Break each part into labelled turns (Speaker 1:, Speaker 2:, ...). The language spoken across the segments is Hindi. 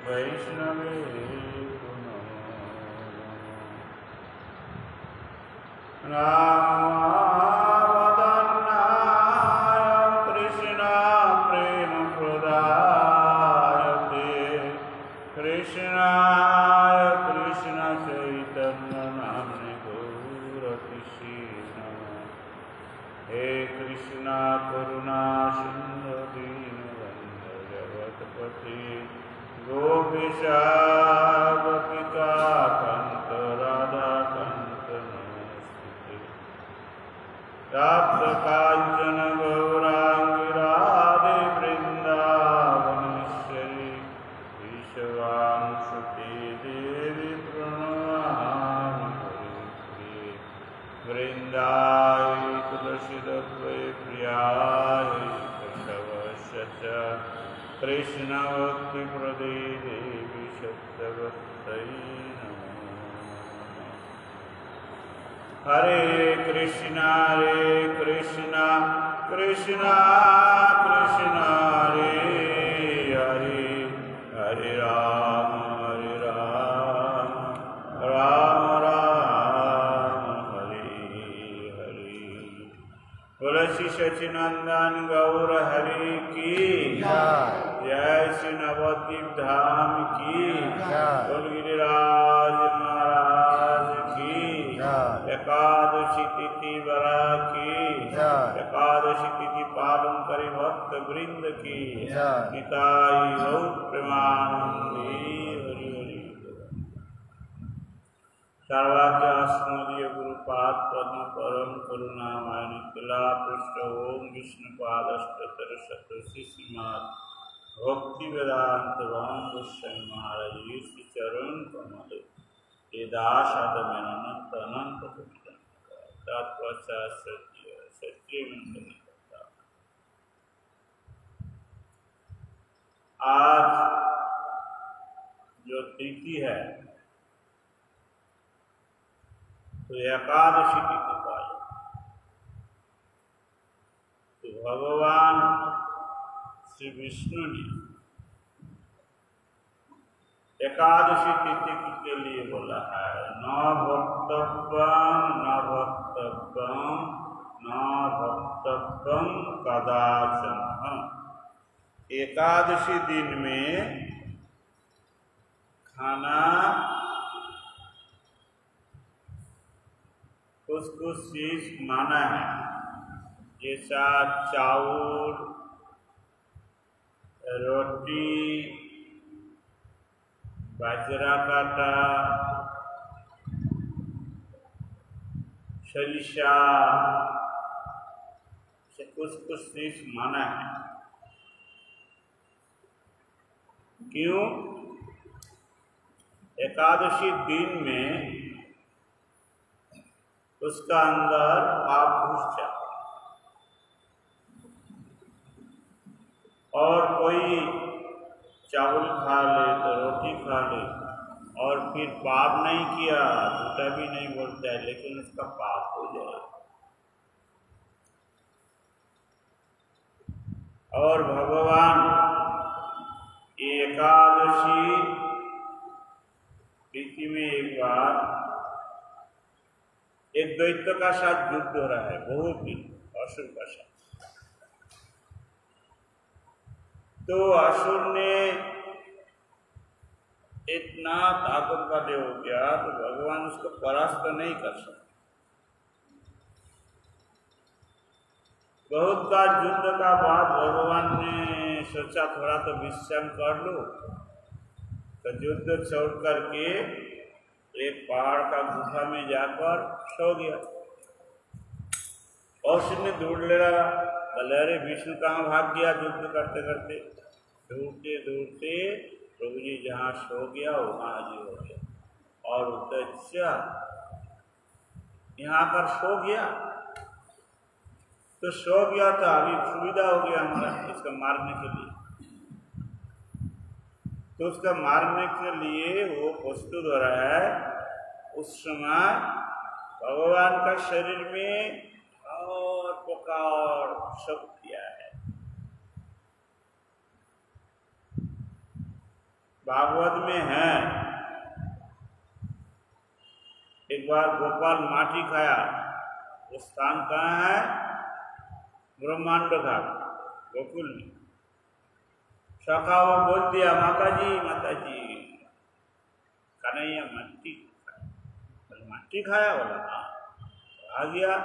Speaker 1: वैष्णवेभ्यो नमो रामावदन्नाय कृष्ण प्रेम प्रदाय ते कृष्णाय कृष्ण चैतन्य नाम्ने गौरकिशी हे कृष्णा करुणा सिंधु दीनबंधु जगत्पते गोपीशा गोपिका कांत राधा कांत नमस्ते तप्त कांचन गौरांगी राधे वृंदावनेश्वरी विश्वांशुते देवी प्रणमामि हरिप्रिये वृंदाय तुलसीदत्वे प्रियाय केशवस्य च कृष्ण भक्ति प्रदे देवी सत्यवत्यै नमो हरे कृष्णा कृष्णा कृष्णा हरे हरे हरे राम राम राम हरे हरे। तुलसी सचिनंदन गौर हरि की जय श्री नवद्वीप धाम की बोल गिरिराज महाराज की एकादशी तिथि बरा की एकादशी तिथि पालन करे भक्त वृंद की निताई गौर प्रेमानंदी हरि हरि। सर्वाज्ञास्मदीय गुरुपाद पद्म परम करुणामय निखिला पृष्ठ ओम विष्णुपादष्टोत्तर श्रीमाद भक्ति वेदांत राम गोस्वामी महाराज श्री चरण कमल ये दास आदमेन अनंत अनंत तत्पश्चात सत्य मंडल। आज जो तिथि है तो एकादशी तिथि का तो भगवान श्री विष्णु ने एकादशी तिथि के लिए बोला है न भक्तव्यम कदाचन। एकादशी दिन में खाना कुछ चीज माना है जैसा चावल रोटी बाजरा काटा सरिषा से कुछ चीज माना है। क्यों? एकादशी दिन में उसका अंदर पाप घुस जाता और कोई चावल खा ले तो रोटी खा ले और फिर पाप नहीं किया झूठा भी नहीं बोलता है लेकिन उसका पाप हो जाए। और भगवान एकादशी तिथि में एक बार एक दैत्य का साथ युद्ध हो रहा है, बहुत ही असुर का साथ। तो असुर ने इतना ताकत वाले हो गया तो भगवान उसको परास्त नहीं कर सकते। बहुत बार युद्ध का बाद भगवान ने सोचा थोड़ा तो विश्राम कर लो, तो युद्ध छोड़ करके एक पहाड़ का गुफा में जाकर सो गया। और उसने ढूंढ लगा, बोले अरे विष्णु कहाँ भाग गया युद्ध करते करते। ढूंढते ढूंढते प्रभु जी जहाँ सो गया वहाँ हाजिर हो गया और अच्छा यहाँ पर सो गया तो सो गया तो अभी सुविधा हो गया हमारा इसको मारने के लिए। तो उसका मारने के लिए वो प्रस्तुत हो रहा है। उस समय भगवान का शरीर में और प्रकार शक्तियाँ है। भागवत में है, एक बार गोपाल माटी खाया। वो स्थान कहाँ है? ब्रह्मांड घाट, गोकुल में। सखा वो बोल दिया, माता जी कन्हैया मट्टी खाया। बोला हाँ। आ गया,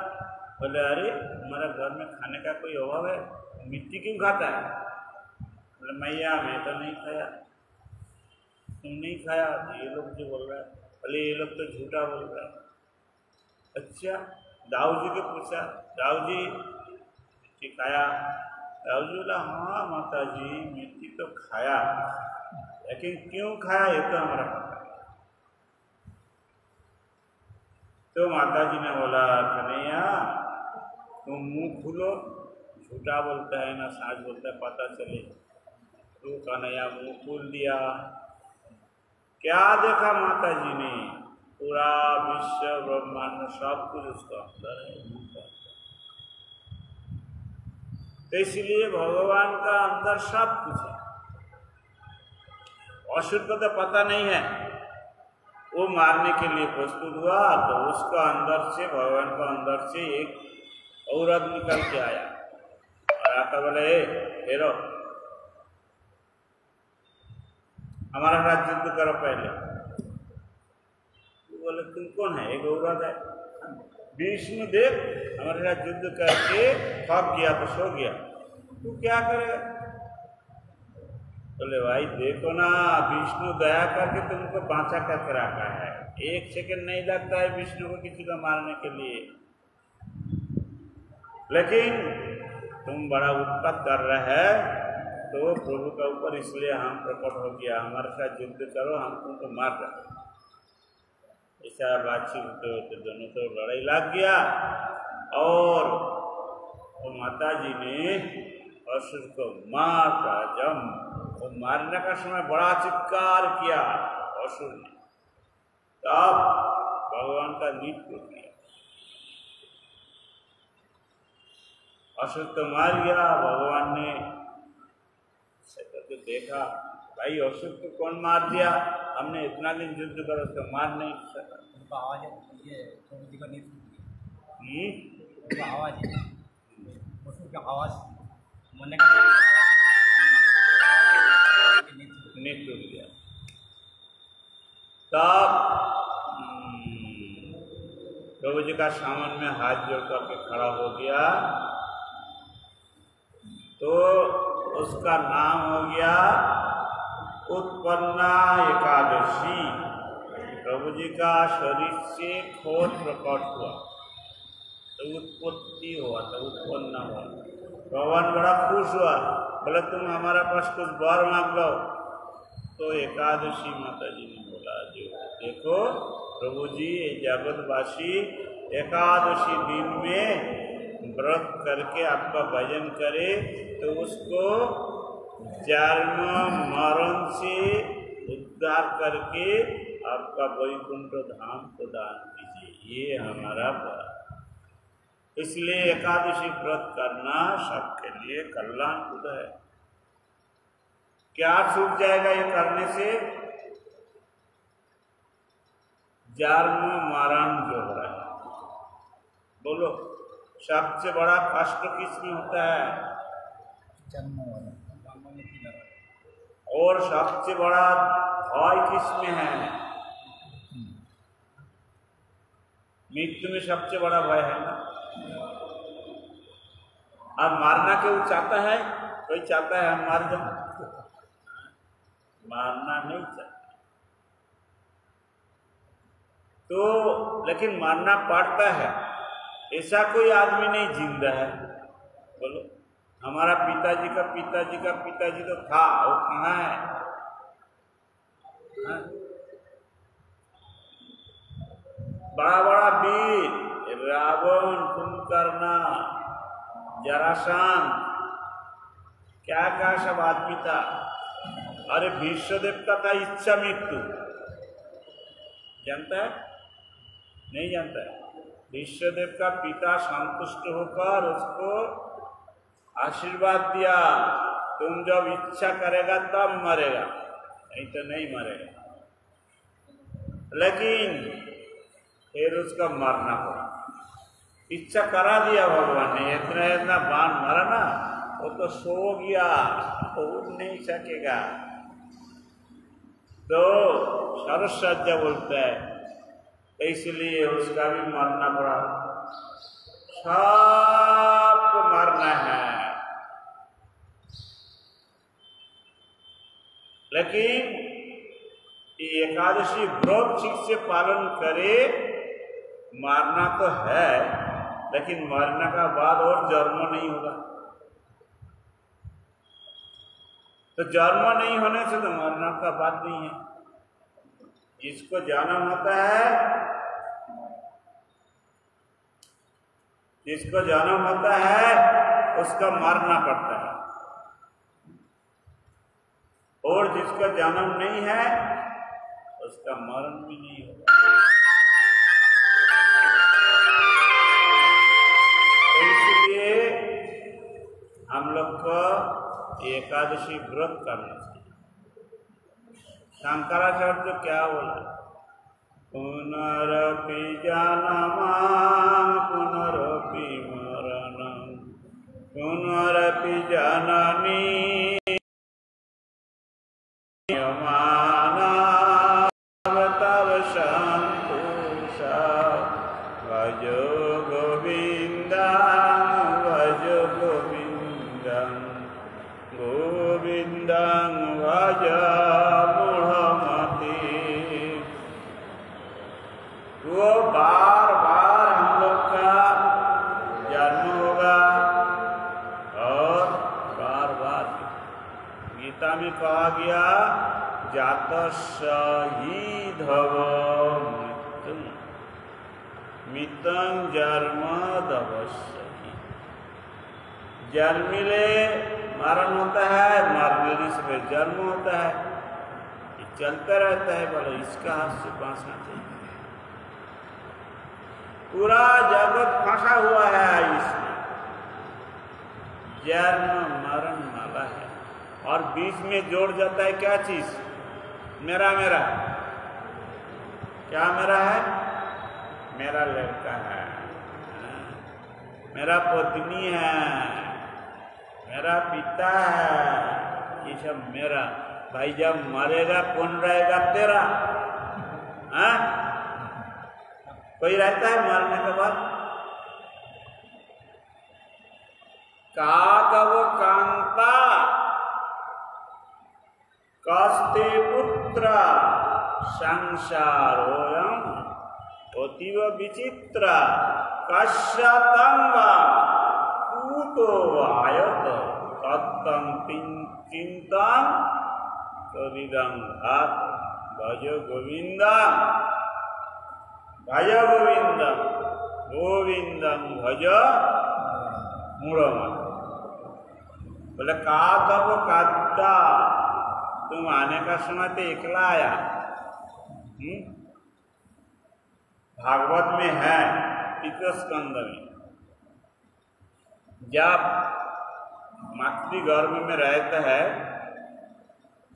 Speaker 1: बोले अरे हमारा घर में खाने का कोई अभाव है, मिट्टी क्यों खाता है? बोले मैया मैं तो नहीं खाया। तुम नहीं खाया? ये लोग जो बोल रहा है। बोले ये लोग तो झूठा बोल रहा है। अच्छा, दाऊ जी को पूछा, दाऊ जी मिट्टी खाया? दाऊ जी बोला हाँ माता जी मिट्टी तो खाया, लेकिन क्यों खाया ये तो हमारा पता है। तो माता जी ने बोला कन्हैया तुम मुंह खोलो, झूठा बोलता है ना साँच बोलता है, पता चले। तो कन्हैया मुंह खोल दिया। क्या देखा माता जी ने? पूरा विश्व ब्रह्मांड सब कुछ उसका अंदर है। तो इसलिए भगवान का अंदर सब कुछ है। असुर को तो पता नहीं है, वो मारने के लिए प्रस्तुत हुआ तो उसका अंदर से, भगवान का अंदर से एक औरत निकल के आया और आकर बोले हेरो हमारा साथ युद्ध करो पहले। बोले तुम कौन है? एक औरत है। विष्णु देव हमारे साथ युद्ध करके थक गया तो सो गया, तू क्या करेगा? बोले भाई देखो ना, विष्णु दया करके तुमको बांचा करके रखा है, एक सेकंड नहीं लगता है विष्णु को किसी को मारने के लिए, लेकिन तुम बड़ा उत्पात कर रहे है तो प्रभु का ऊपर इसलिए हम प्रकट हो गया, हमारे साथ युद्ध करो, हम तुमको मार रहे। ऐसा बातचीत होते दोनों तो लड़ाई लग गया और वो माता जी ने असुर को मारा। जब वो मारने का समय बड़ा चित्कार किया असुर ने, तब भगवान का नृत्य किया। असुर तो मार गया, भगवान ने तो देखा भाई असुर को कौन मार दिया, हमने इतना दिन युद्ध करो तो मार नहीं सका।
Speaker 2: उनका आवाज ये प्रभु जी का नृत्य, आवाज असुर का आवाज मरने का
Speaker 1: नृत्य दिया। तब प्रभु जी का सामने में हाथ जोड़ करके खड़ा हो गया, तो उसका नाम हो गया उत्पन्ना एकादशी। प्रभु जी का शरीर से खोज प्रकट हुआ तो उत्पत्ति हुआ, तो उत्पन्न हुआ। भगवान बड़ा खुश हुआ, बोले तुम हमारा पास कुछ वर मांग लो। तो एकादशी माता जी ने बोला जो देखो प्रभु जी जगतवासी एकादशी दिन में व्रत करके आपका भजन करे तो उसको जन्म मरण से उद्धार करके आपका वैकुंठ धाम प्रदान कीजिए, ये हमारा व्रत। इसलिए एकादशी व्रत करना सबके लिए कल्याणप्रद है। क्या छूट जाएगा ये करने से? जन्म मरण जो हो रहा है, बोलो सबसे बड़ा कष्ट किसमें होता है?
Speaker 2: जन्म
Speaker 1: और सबसे बड़ा भय किसमें है? मृत्यु में सबसे बड़ा भय है ना। अब मारना क्यों चाहता है? कोई चाहता है हम मार जाए? मारना नहीं चाहता तो, लेकिन मारना पड़ता है। ऐसा कोई आदमी नहीं जिंदा है, बोलो हमारा पिताजी का पिताजी तो था, वो कहाँ है? हाँ? बड़ा बड़ा वीर रावण, कुंभकर्ण, जरासंध, क्या क्या सब आदमी था। अरे भीष्मदेव का था इच्छा मृत्यु, जानता है? नहीं जानता है? भीष्मदेव का पिता संतुष्ट होकर उसको आशीर्वाद दिया, तुम जब इच्छा करेगा तब मरेगा। नहीं तो नहीं मरेगा। लेकिन फिर उसका मरना पड़ा। इच्छा करा दिया भगवान ने, इतना इतना बाण मारा ना, वो तो सो गया, उठ नहीं सकेगा। तो सरसज्जा बोलता है, इसलिए उसका भी मरना पड़ा। सबको मरना है, लेकिन एकादशी व्रत ठीक से पालन करे। मारना तो है, लेकिन मरने का बाद और जन्म नहीं होगा। तो जन्म नहीं होने से तो मरना का बात नहीं है। जिसको जन्म होता है, जिसको जन्म होता है उसका मरना पड़ता है, और जिसका जन्म नहीं है उसका मरण भी नहीं होगा। इसलिए हम लोग को एकादशी व्रत करना चाहिए। शंकराचार्य तो क्या बोला, पुनरपि जननं पुनरपि मरणं पुनरपि जननी तव संतोषा भज गोविन्दं भज गोविन्दं गोविन्दं भज मूढ़मति। वो बार बार हम लोग का जन्म होगा, और बार बार गीता में कहा गया, जातस्य हि धव मृत्युं मितं जन्म दवस्यति। जन्मिले मरण होता है, मरने से फिर जन्म होता है, ये चलता रहता है। बोले इसका हाथ से बांचना चाहिए। पूरा जगत फंसा हुआ है इसमें, जन्म मरण माला है, और बीच में जोड़ जाता है क्या चीज, मेरा मेरा। क्या मेरा है? मेरा लड़का है, मेरा पत्नी है, मेरा पिता है, ये सब मेरा। भाई जब मरेगा कौन रहेगा? तेरा। हाँ, कोई रहता है मरने के बाद? कादव कांता कस्ते पुत्र संसारोऽयं अतीव विचित्र कश्यतंग पूतो वायत तत्तं चिंतं करिदं घात भज गोविन्दं भज गोविन्दं गोविन्दं भज मूढ़मति। बोले कादव कांता, तुम आने का समय तो एकला आया। भागवत में है, तृतीय स्कंद में, जब मातृ गर्भ में रहता है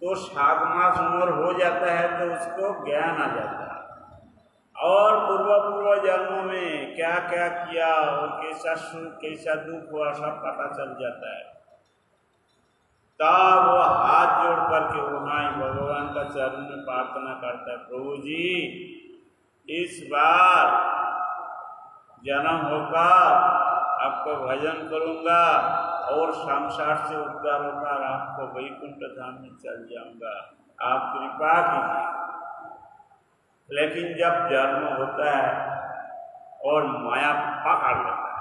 Speaker 1: तो 7 मास उम्र हो जाता है तो उसको ज्ञान आ जाता है, और पूर्व जन्मों में क्या क्या किया और कैसा सुख कैसा दुख हुआ सब पता चल जाता है। तब वो हाथ जोड़ करके वहाँ भगवान का चरण में प्रार्थना करता है, प्रभु जी इस बार जन्म होगा, आपको भजन करूँगा और संसार से उद्धार होकर आपको वैकुंठ धाम में चल जाऊँगा, आप कृपा कीजिए। लेकिन जब जन्म होता है और माया पकड़ लेता है,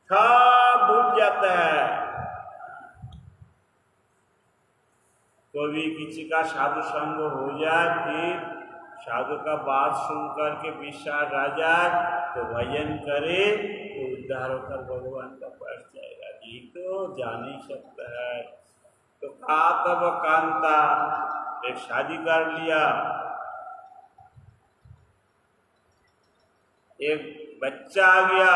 Speaker 1: सब भूल जाता है। कभी किसी का साधु संग हो जाए, फिर साधु का बात सुन करके विश्वास आ जाए तो भजन करे तो उद्धार होकर भगवान का पास जाएगा। ये तो जान ही सकता है। तो कातव कांता, एक शादी कर लिया, एक बच्चा आ गया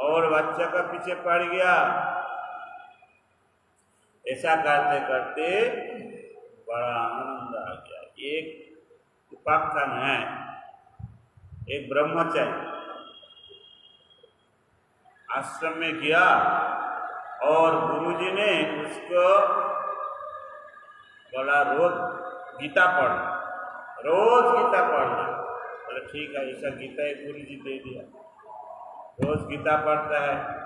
Speaker 1: और बच्चा का पीछे पड़ गया, ऐसा करते करते बड़ा आनंद आ गया। एक उपाख्यान है, एक ब्रह्मचारी आश्रम में गया और गुरुजी ने उसको बोला रोज गीता पढ़ना, रोज गीता पढ़ना। बोले ठीक है, ऐसा गीता एक गुरुजी दे दिया, रोज गीता पढ़ता है।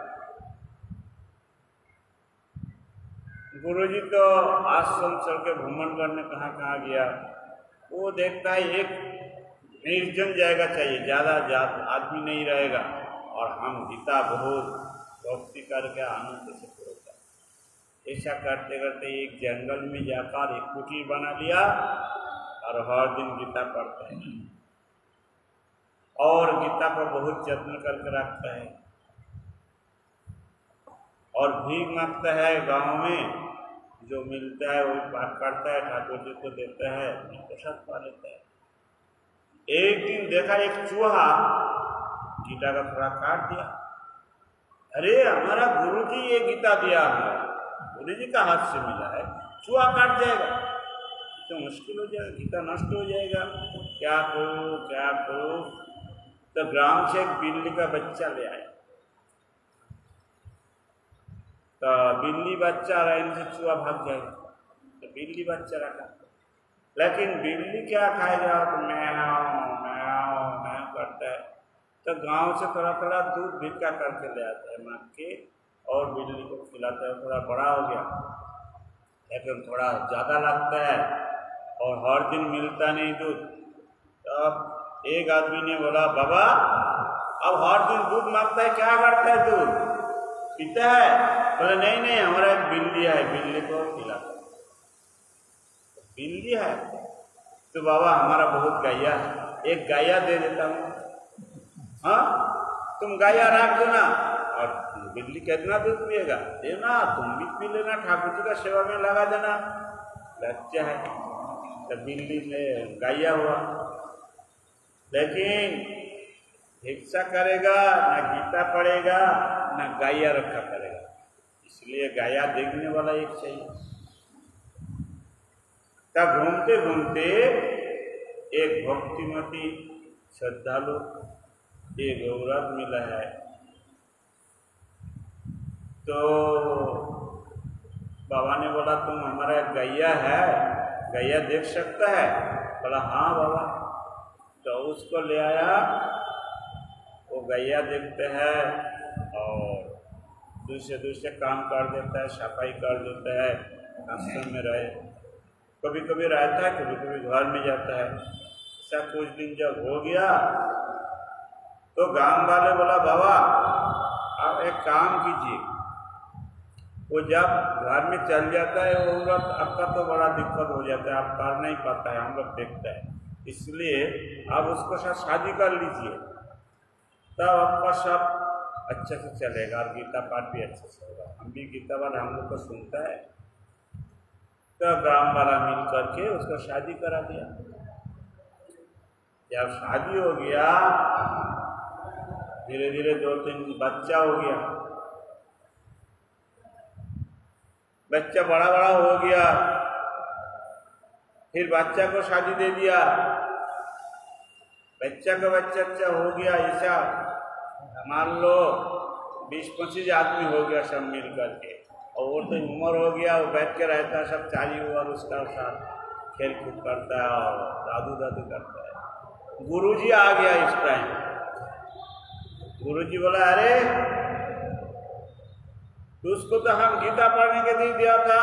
Speaker 1: गुरुजी तो आश्रम चल के भ्रमण करने कहाँ कहाँ गया, वो देखता है एक निर्जन जगह चाहिए, ज़्यादा आदमी नहीं रहेगा और हम गीता बहुत भक्ति करके आनंद से पढ़ता। ऐसा करते करते एक जंगल में जाकर एक कुटीर बना लिया और हर दिन गीता पढ़ता है और गीता पर बहुत जत्न करके रखता है और भीख मांगता है। गांव में जो मिलता है वही पाठ करता है, ठाकुर जी को देता है, प्रसाद पा लेता है। एक दिन देखा एक चूहा गीता का थोड़ा काट दिया। अरे हमारा गुरु जी ये गीता दिया, हमारा गुरु जी का हाथ से मिला है, चूहा काट जाएगा तो मुश्किल हो जाएगा, गीता नष्ट हो जाएगा, क्या करो क्या करो। तो ग्राम से एक बिल्ली का बच्चा ले आया, तो बिल्ली बच्चा रहने से चूहा भाग जाएगा, तो बिल्ली बच्चा रखा। लेकिन बिल्ली क्या खाएगा, तो म्याऊं म्याऊं म्याऊं करता है। तो गांव से थोड़ा थोड़ा दूध भिक्का करके ले आता है मांग के और बिल्ली को खिलाता है। थोड़ा बड़ा हो गया लेकिन थोड़ा ज़्यादा लगता है और हर दिन मिलता नहीं दूध। तो अब एक आदमी ने बोला, बाबा अब हर दिन दूध मांगता है, क्या करता है, दूध पीता है? बोले नहीं नहीं, हमारा एक बिल्ली है, बिल्ली को खिलाता है। बिल्ली है तो बाबा हमारा बहुत गैया है, एक गैया दे देता हूँ। हाँ तुम गैया रख दो ना, और बिल्ली कितना दूध पिएगा, देना, तुम भी पी लेना, ठाकुर जी का सेवा में लगा देना। बच्चा है तो बिल्ली में गैया हुआ, लेकिन भिक्षा करेगा ना, गीता पढ़ेगा ना, गैया रखा करेगा। इसलिए गैया देखने वाला एक चाहिए। तब घूमते घूमते एक भक्तिमती श्रद्धालु एक औरत मिला है। तो बाबा ने बोला, तुम हमारा गैया है, गैया देख सकता है? बोला हाँ बाबा। तो उसको ले आया, वो गैया देखते हैं और दूसरे काम कर देता है, सफाई कर देता है, आश्रम में रहे, कभी कभी रहता है, कभी कभी घर में जाता है। ऐसा कुछ दिन जब हो गया तो गांव वाले बोला, बाबा आप एक काम कीजिए, वो जब घर में चल जाता है वो औरत, आपका तो बड़ा दिक्कत हो जाता है, आप कर नहीं पाता है, हम लोग देखते हैं, इसलिए आप उसको साथ शादी कर लीजिए, तब आपका सब अच्छे से चलेगा और गीता पाठ भी अच्छे से होगा। हम भी गीता वाला हम लोग को सुनता है। तो गांव वाला मिल करके उसको शादी करा दिया। जब शादी हो गया, धीरे धीरे 2-3 बच्चा हो गया, बच्चा बड़ा बड़ा हो गया, फिर बच्चा को शादी दे दिया, बच्चा का बच्चा हो गया। ऐसा मान लो 20-25 आदमी हो गया सब मिल करके, और वो तो उम्र हो गया, वो बैठ के रहता है, सब चारी हुआ उसका साथ खेल कूद करता है और दादू करता है। गुरुजी आ गया इस टाइम। गुरुजी बोला, अरे तो उसको तो हम गीता पढ़ने के लिए दिया था।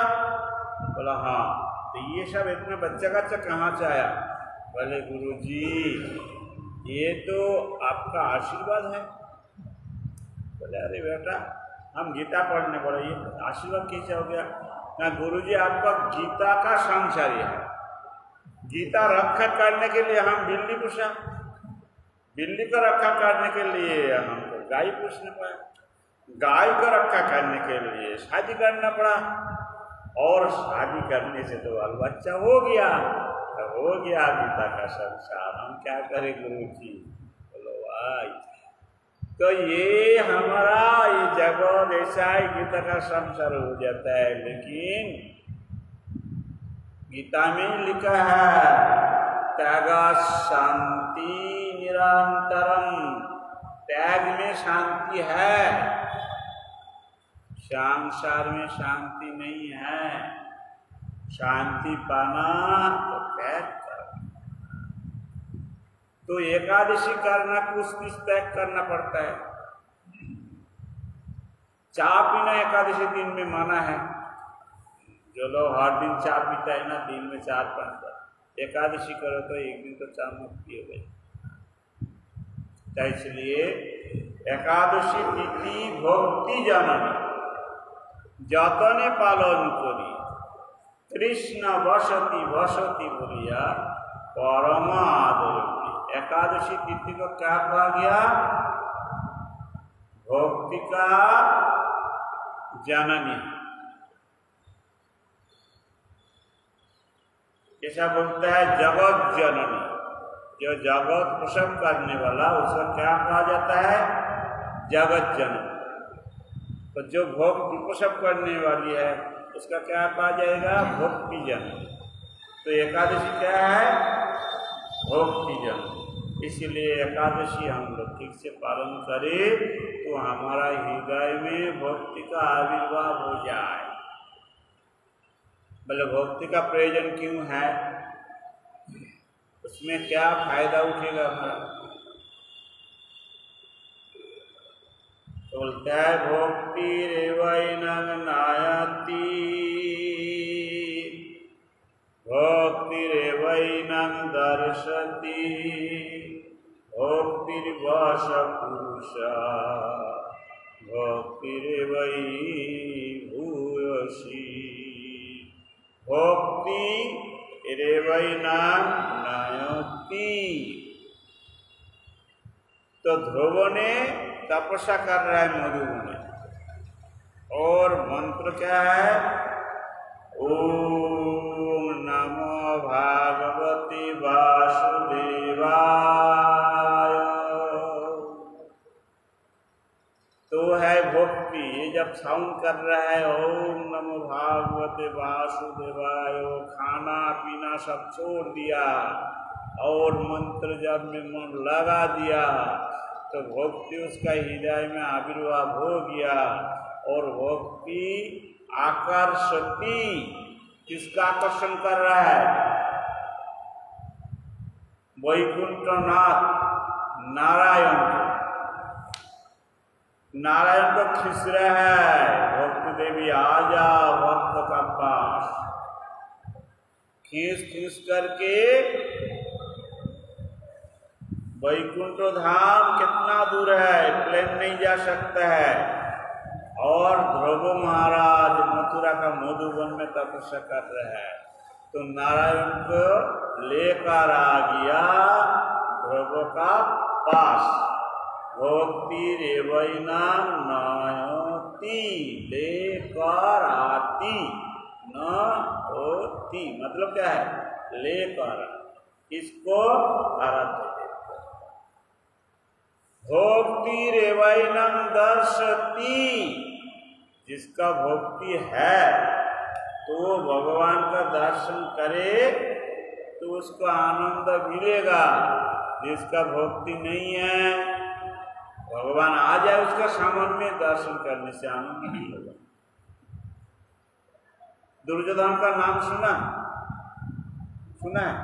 Speaker 1: बोला हाँ, तो ये सब इतना बच्चा कच्चा कहाँ से आया? बोले गुरुजी ये तो आपका आशीर्वाद है। बोले अरे बेटा हम गीता पढ़ने पड़े, ये आशीर्वाद कैसे हो गया? ना गुरुजी आपका गीता का संचार्य है, गीता रक्षा करने के लिए हम बिल्ली पूछा, बिल्ली को रक्षा करने के लिए हमको गाय पूछना पड़ा, गाय को रक्षा करने के लिए शादी करना पड़ा, और शादी करने से तो बाल बच्चा हो गया, तो हो गया गीता का संसार, हम क्या करें गुरुजी? बोलो भाई तो ये हमारा ये जगत ऐसा है, गीता का संसार हो जाता है। लेकिन गीता में लिखा है त्याग शांति निरंतरम, त्याग में शांति है, संसार में शांति नहीं है। शांति पाना तो त्याग कर, तो एकादशी करना कुछ त्याग करना पड़ता है। चाय पीना एकादशी दिन में माना है। जो लोग हर दिन चाय पीता है ना, दिन में 4-5 बार, एकादशी करो तो एक दिन तो चाय मत पियो भाई। तो इसलिए एकादशी तिथि भक्ति जननी जतने पालन करी कृष्ण बसती बसती बोलिया परम आदर। एकादशी तिथि को क्या कहा गया? भक्ति का जननी। कैसा बोलता है? जगत जननी, जो जगत प्रसव करने वाला उसका क्या कहा जाता है? जगत जननी। तो जो भक्ति प्रसव करने वाली है उसका क्या कहा जाएगा? भक्ति जननी। तो एकादशी क्या है? भक्ति जननी। इसलिए एकादशी हम लोग ठीक से पालन करें तो हमारा हृदय में भक्ति का आविर्भाव हो जाए। बोले भक्ति का प्रयोजन क्यों है? उसमें क्या फायदा उठेगा हमारा? बोलता है भक्ति रेवैनं नायति, भक्ति रेवैनं दर्शति, भक्तिर्वश पुरुषा, भक्तिरेवै भूयसी। भक्ति रेवैनं नायति। तो ध्रुव ने तपस्या कर रहा है मधु में, और मंत्र क्या है? ओम नमो भागवते वासुदेवाय। तो है भक्ति। ये जब साउंड कर रहा है ओम नमो भागवते वासुदेवाय, खाना पीना सब छोड़ दिया और मंत्र जब में मन लगा दिया तो भक्ति उसका हृदय में आविर्भाव हो गया। और भक्ति आकर्षति, किसका आकर्षण कर रहा है? वैकुंठनाथ नारायण को। नारायण को खींच रहा है, भक्ति देवी आजा भक्त का पास। खींच खींच करके वैकुंठ धाम कितना दूर है, प्लेन नहीं जा सकता है। और ध्रुव महाराज मथुरा का मधुवन में तपस्या कर रहे हैं, तो नारायण को लेकर आ गया ध्रुव का पास। भक्ति रेवैनं नायति, लेकर आती, न होती मतलब क्या है? लेकर, इसको आराध्य। भक्ति रेवैनं दर्शति, जिसका भक्ति है तो भगवान का दर्शन करे तो उसको आनंद मिलेगा। जिसका भक्ति नहीं है, भगवान आ जाए उसका सामान्य दर्शन करने से आनंद नहीं होगा। दुर्योधन का नाम सुना है?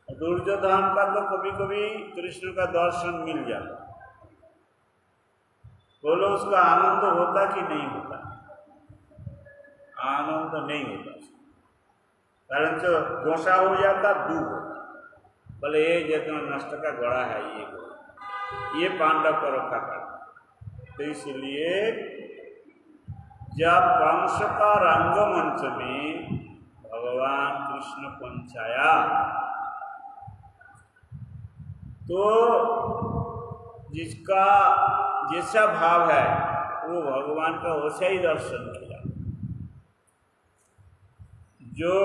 Speaker 1: दुर्योधन का तो कभी कभी कृष्ण का दर्शन मिल जाता, बोलो उसका आनंद होता कि नहीं होता? आनंद नहीं होता, कारण जो दोषा हो जाता, दुख होता। बोले ये जितना नष्ट का गड़ा है ये पांडव को रखा कर। तो इसलिए जब कंस का रंगमंच में भगवान कृष्ण पंचाया तो जिसका जैसा भाव है वो भगवान का वैसा ही दर्शन किया। जो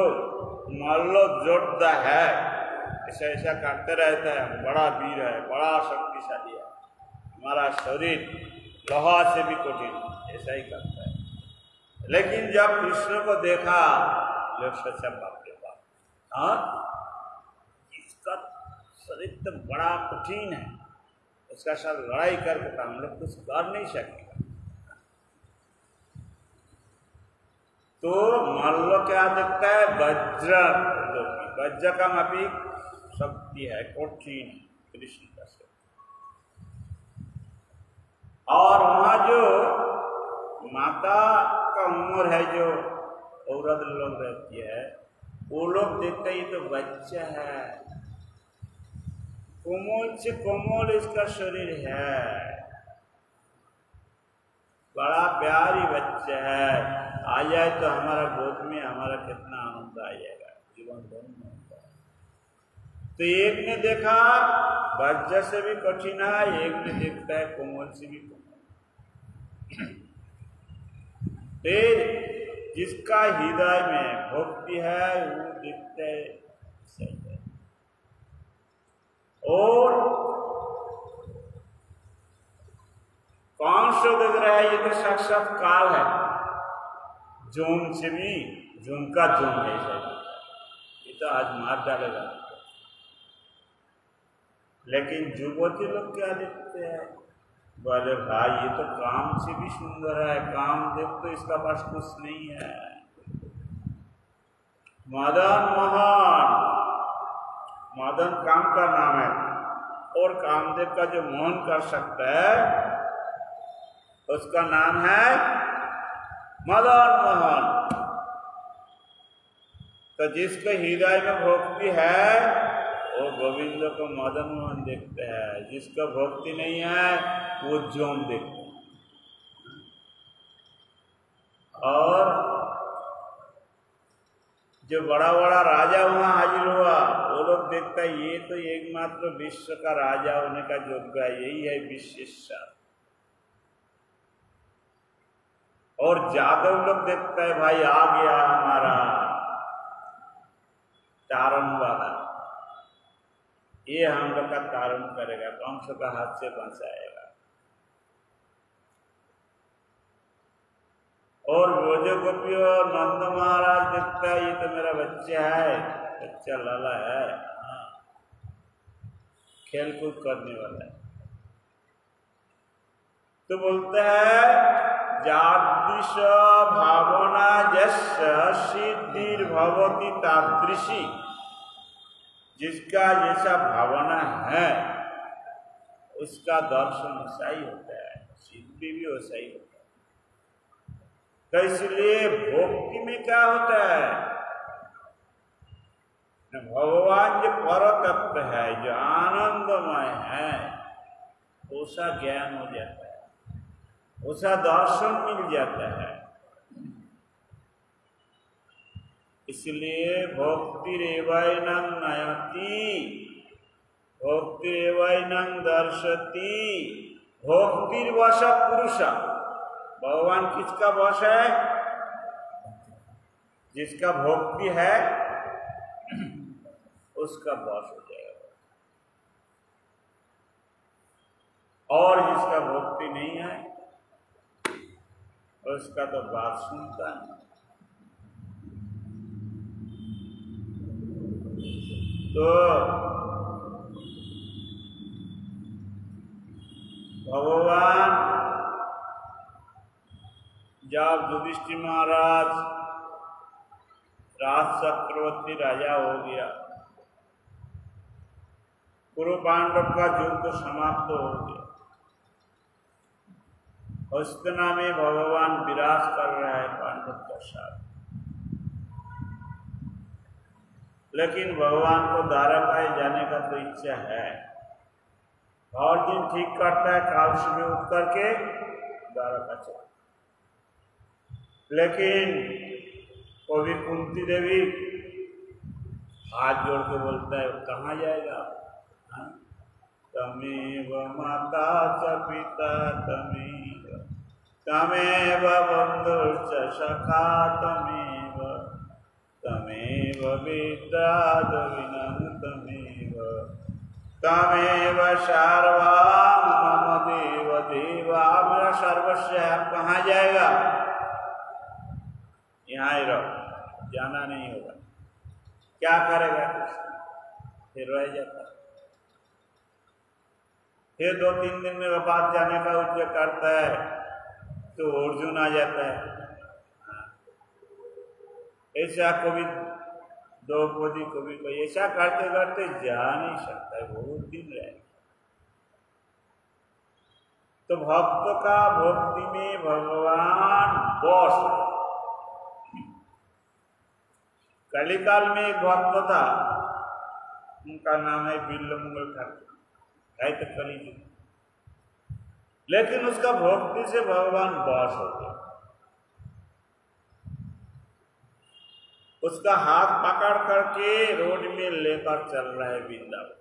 Speaker 1: मल्ल जोड़ता है ऐसा ऐसा करते रहता है, बड़ा वीर है, बड़ा शक्तिशाली है, हमारा शरीर लोहा से भी कठिन, ऐसा ही करता है। लेकिन जब कृष्ण को देखा लोग सोचा बाप रे बाप, हाँ इसका शरीर तो बड़ा कठिन है, उसका साथ लड़ाई करके हम लोग कुछ कर नहीं सकेगा। तो मल्ल क्या देखता है, वज्र, वज्र का मापी शक्ति है, कठिन कृष्ण का शक्ति। और वहां जो माता का उम्र है, जो औरत लोग रहती है, वो लोग देखते ही तो बच्चा है, कोमल से कोमल इसका शरीर है, बड़ा प्यारी बच्चा है, आ जाए तो हमारा गोद में हमारा कितना आनंद आ जाएगा, जीवन धन्य होता है। तो एक ने देखा वज्र से भी कठिन है, एक ने देखता है कोमल से भी कोमल। फिर जिसका हृदय में भक्ति है वो देखता है सही है। और कौन सा देख रहा है, ये तो साक्षात काल है, जोम से भी जोम का जोम है, ये तो आज मार डालेगा। लेकिन युवती लोग क्या देखते हैं, बोले भाई ये तो काम से भी सुंदर है, काम देव तो इसका पास कुछ नहीं है। मदन मोहन, मदन काम का नाम है, और कामदेव का जो मोहन कर सकता है उसका नाम है मदन मोहन। तो जिसके हृदय में भक्ति है वो गोविंद को मदन मोहन देखते हैं, जिसका भक्ति नहीं है वो जोम देखते हैं। और जो बड़ा बड़ा राजा वहां हाजिर हुआ वो लोग देखता है ये तो एकमात्र विश्व का राजा होने का योग्य है, यही है विशेषता। और जादव लोग देखता है भाई आ गया हमारा तारण वाला, ये हम लोग का तारण करेगा, कंस का हाथ से बचाएगा। और वो जो गोपी और नंद महाराज देखता है ये तो मेरा बच्चा है, बच्चा लाला है, खेल कूद करने वाला है। तो बोलते हैं जादृश भावना यस्य सिद्धिर भवति तादृशी, जिसका जैसा भावना है उसका दर्शन वैसा ही होता है, सिद्धि भी वैसा ही होता है। तो इसलिए भक्ति में क्या होता है, भगवान जो पर तत्व है, जो आनंदमय है, उसका ज्ञान हो जाता है, उसका दर्शन मिल जाता है। इसलिए भक्ति रेवैनं नयति, भक्ति रेवैनं दर्शति, भक्तिर्वश पुरुष। भगवान किसका वश है, जिसका भक्ति है उसका वश हो जाएगा, और जिसका भक्ति नहीं है उसका तो बात सुनता है। तो भगवान जब युधिष्ठिर महाराज राज चक्रवर्ती राजा हो गया, कुरु पांडव का युद्ध समाप्त हो गया, हस्तिना में भगवान विराज कर रहा है पांडव का साथ। लेकिन भगवान को द्वारका जाने का तो इच्छा है, और दिन ठीक करता है, काल सुबह उठ करके द्वारका चला। लेकिन कभी कुंती देवी हाथ जोड़ के बोलता है कहाँ जाएगा, तमेव माता च पिता तमेव, तमेव बंधुश्च सखा तमेव, तमेव विद्याद्रविणं तमेव तमेव सर्वं मम देव देवा, मेरा सर्वस्व है। अब कहाँ जाएगा? यहाँ ही रहो, जाना नहीं होगा। क्या करेगा कृष्ण? फिर रह जाता। फिर 2-3 दिन में वापस जाने का उद्योग करता है तो अर्जुन आ जाता है। ऐसा कभी द्रौपदी कभी कोई ऐसा करते करते जा नहीं सकता है, बहुत दिन रहेगा। तो भक्त का भक्ति में भगवान बॉस। कलिकाल में एक भक्त था, उनका नाम है बिल्लमंगल ठाकुर, है तो कलिजुग, लेकिन उसका भक्ति से भगवान बॉस हो गया। उसका हाथ पकड़ करके रोड में लेकर चल रहा है वृंदावन।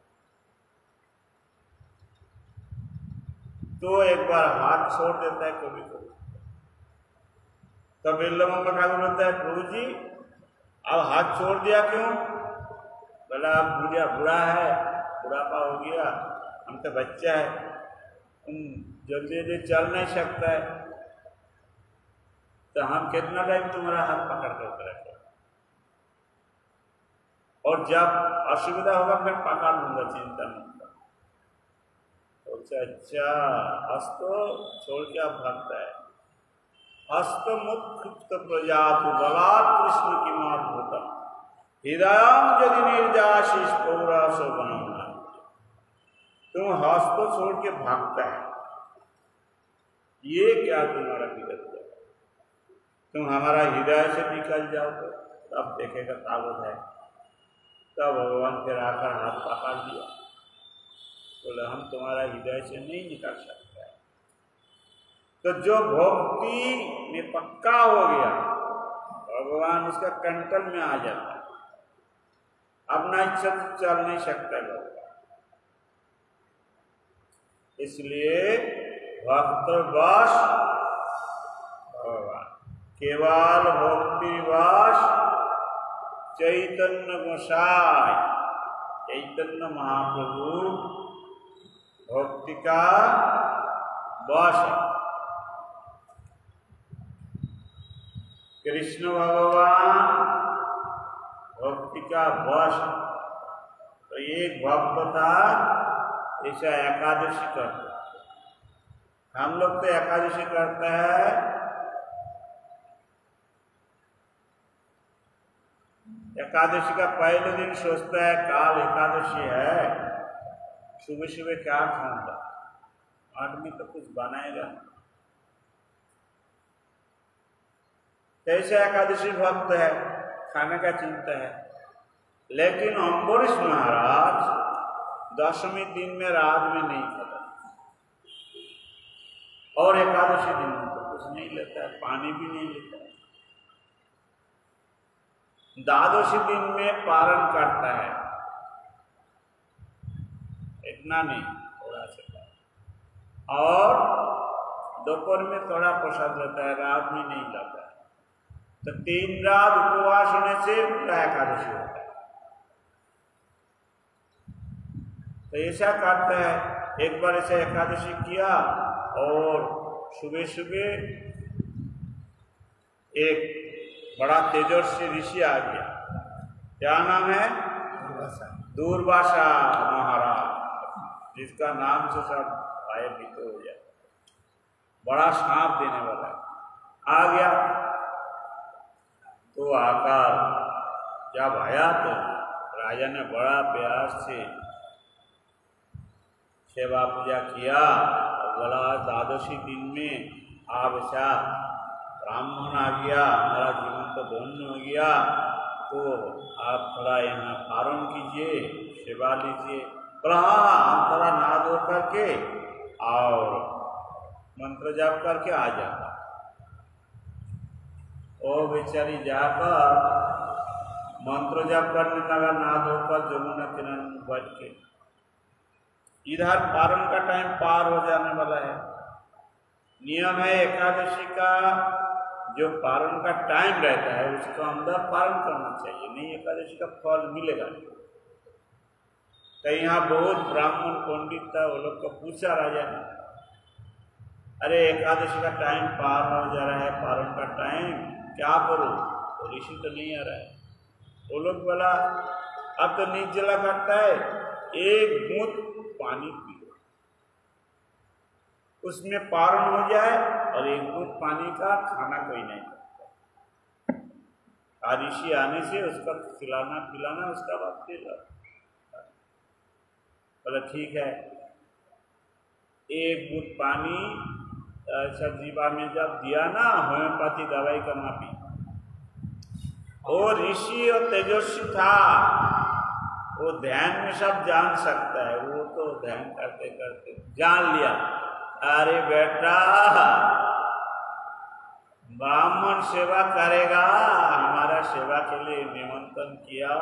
Speaker 1: तो एक बार हाथ छोड़ देता है कभी कभी। तब बिल्लमंगल ठाकुर बोलता है, प्रभु जी अब हाथ छोड़ दिया क्यों? बोला अब बुढ़ा है, बुढ़ापा हो गया, हम तो बच्चा है, तुम जल्दी जल्दी चल नहीं सकता है, तो हम कितना टाइम तुम्हारा हाथ पकड़ कर रखें, और जब असुविधा होगा फिर पकड़ लूंगा, चिंता नहीं। अच्छा हस्त छोड़ के आप भागता है। हस्त मुक्त प्रजातु बलात् कृष्ण की मात होता हृदय यदि निर्जाशीष पौरासो बनाना। तुम हस्त छोड़ के भागता है, ये क्या तुम्हारा विगत है? तुम हमारा हृदय से निकल जाओ तो तब देखेगा ताकत है। तब भगवान फिर आकर हाथ पकड़ दिया, बोले हम तुम्हारा हृदय से नहीं निकाल सकते। तो जो भक्ति में पक्का हो गया, भगवान उसका कंट्रोल में आ जाता है, अपना इच्छा तो चल नहीं सकता लोग। इसलिए भक्त वश भगवान, केवल भक्ति वश चैतन्य गोसाई, चैतन्य महाप्रभु भक्ति का वश है। कृष्ण भगवान भक्ति का वश। तो एक भक्त था, ऐसा एकादशी करते। हम लोग तो एकादशी करते हैं, एकादशी का पहले दिन सोचता है काल एकादशी है, सुबह सुबह क्या खाऊंगा, आदमी तो कुछ बनाएगा। कैसे एकादशी भक्त है, खाने का चिंता है। लेकिन अम्बरीश महाराज 10वें दिन में रात में नहीं खाता, और एकादशी दिन में तो कुछ नहीं लेता है, पानी भी नहीं लेता है। द्वादशी दिन में पारण करता है, इतना नहीं, थोड़ा सा, और दोपहर में थोड़ा प्रसाद लेता है, रात में नहीं लेता है। तो 3 रात उपवास होने से पूरा एकादशी होता है। तो ऐसा करता है। एक बार ऐसे एकादशी किया और सुबह सुबह एक बड़ा तेजस्वी ऋषि आ गया, क्या नाम है? दूरभाषा महाराज, जिसका नाम से सब आए बीते हो जाए, बड़ा श्राप देने वाला है, आ गया। तो आकर जब आया तो राजा ने बड़ा प्यार से सेवा पूजा किया और बोला द्वादशी दिन में आप ऐसा ब्राह्मण आ गया, हमारा जीवन तो धन्य हो गया, तो आप थोड़ा यहाँ पारण कीजिए, सेवा लीजिए। बोला हाँ, हम थोड़ा नहा धो करके और मंत्र जाप करके आ जाता। ओ बेचारी जाकर मंत्र जाप करने लगा, नहा धोकर जमुना किनारे बैठ के। इधर पारण का टाइम पार हो जाने वाला है। नियम है एकादशी का, जो पारण का टाइम रहता है उसके अंदर पारण करना चाहिए, नहीं एकादशी का फल मिलेगा नहीं। तो यहाँ बहुत ब्राह्मण पंडित था, वो लोग को पूछा राजा ने, अरे एकादशी का टाइम पार हो जा रहा है, पारण का टाइम, क्या करो? तो ऋषि तो नहीं आ रहा है। वो लोग बोला अब तो निर्जला करता है, एक बूंद पानी पियो, उसमें पारण हो जाए, और एक बूंद पानी का खाना कोई नहीं करता। ऋषि आने से उसका खिलाना पिलाना, उसका बाद फिर बोला ठीक है। एक बूंद पानी अच्छा जीवा में जब दिया ना, होम्योपैथी दवाई का मापी, वो ऋषि और तेजस्वी था, वो ध्यान में सब जान सकता है। वो तो ध्यान करते करते जान लिया, अरे बेटा ब्राह्मण सेवा करेगा, हमारा सेवा के लिए निमंत्रण किया,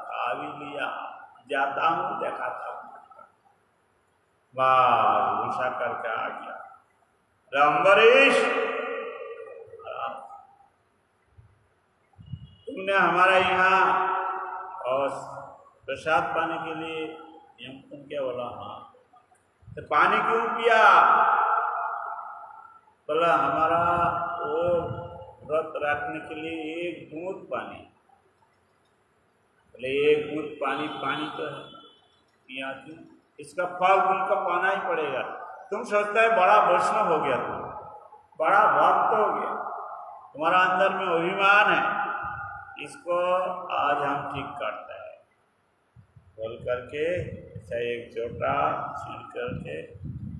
Speaker 1: खा भी लिया, जाता हूँ दिखाता हूँ। बस गुस्सा करके आ गया। अम्बरीश, तुमने हमारा यहाँ और प्रसाद पाने के लिए निमंत्रण किया। बोला हाँ। तो पानी क्यों पिया? बोला हमारा वो व्रत रखने के लिए एक बूंद पानी। बोले एक बूंद पानी, पानी तो है पिया क्यों? इसका फल तुमको पाना ही पड़ेगा। तुम सोचता है बड़ा वैष्णव हो गया, तुम बड़ा भक्त हो गया, तुम्हारा अंदर में अभिमान है, इसको आज हम ठीक करते हैं। बोल करके ऐसा एक जोटा छीन करके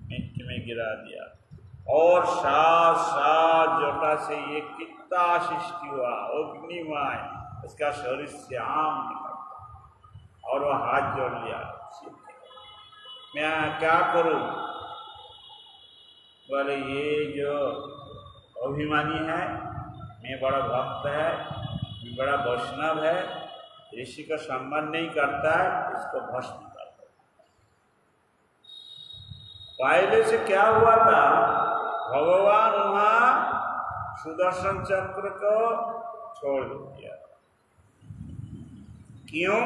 Speaker 1: मिट्टी में गिरा दिया, और साथ साथ जोटा से ये कितना सृष्टि हुआ, अग्निमय, उसका शरीर श्याम निकलता, और वह हाथ जोड़ लिया, मैं क्या करूं? बोले ये जो अभिमानी है, मैं बड़ा भक्त है, मैं बड़ा वैष्णव है, ऋषि का सम्मान नहीं करता है, इसको भस्म कर दो। पहले से क्या हुआ था, भगवान वहां सुदर्शन चक्र को छोड़ दिया। क्यों